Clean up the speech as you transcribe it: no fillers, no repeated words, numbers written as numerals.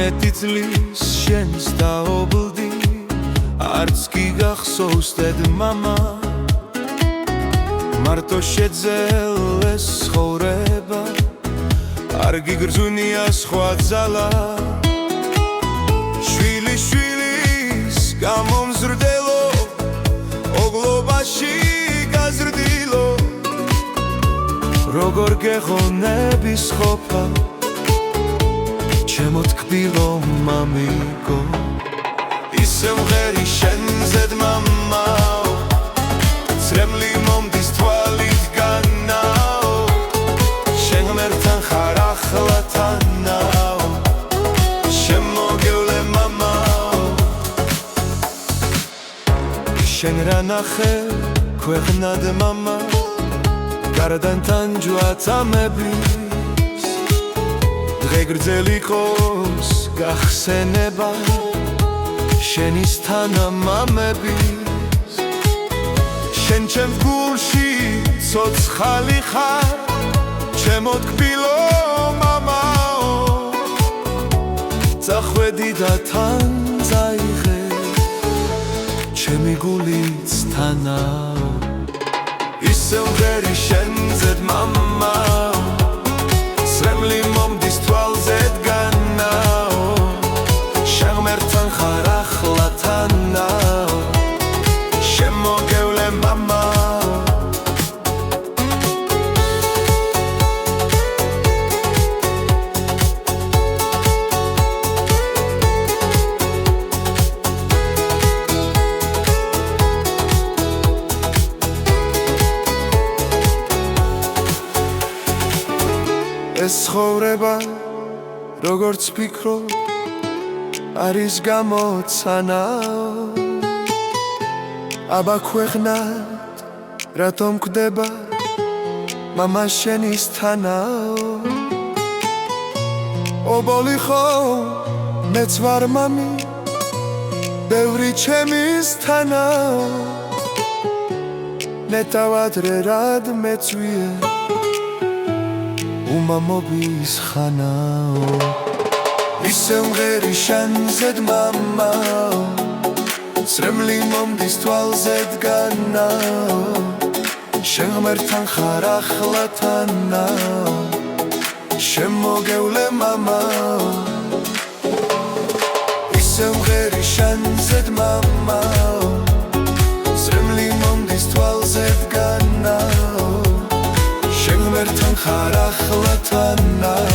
მეტი წლის შენს დაობლდი არც კი გახსოვს დედ-მამა მარტო შეძელეს ცხოვრება არ გიგრძუნია სხვა ძალა შვილის გამომზრდელო ოგლობაში გაზრდილო როგორ გეღონების ყოფა ჩემო თკბილო მამიკო ისე მღერი შენზე დ-მამაო წრემლი მომდის თვალით განაო შენ ღმერთთან ხარ ახლა თანაო შემოგევლე მამაო შენ რა ნახე ქვეყნად მამა გარდან თანჯვა წამების დღე გრძელი იყოს გახსენება შენის თანამამების შენ ჩემ გულში ცოცხალი ხარ ჩემო თკბილო მამაო წახვედი და თან წაიღე ჩემი გულიც თანაო ისე მღერი შენზე დ-მამაო წრემლი მომდის თვალზე დგანაო შენ ღმერთთან ხარ ახლა თანაო შემოგევლე მამაო ეს ცხოვრება როგორც ფიქრობ არის გამოცანაო აბა ქვეყნად რატომ კვდება მამა შენის თანაო ობოლი ხომ მეც ვარ მამი ბევრი ჩემის თანაო ნეტავადრე რად მეწვიე უმამობის ხანაო ისე მღერი შენზე დ-მამაო წრემლი მომდის თვალზე დგანაო შენ ღმერთთან ხარ ახლა თანაო შემოგევლე მამაო ისე მღერი შენზე დ-მამაო წრემლი მომდის თვალზე დგანაო შენ ღმერთთან ხარ ახლა თანაო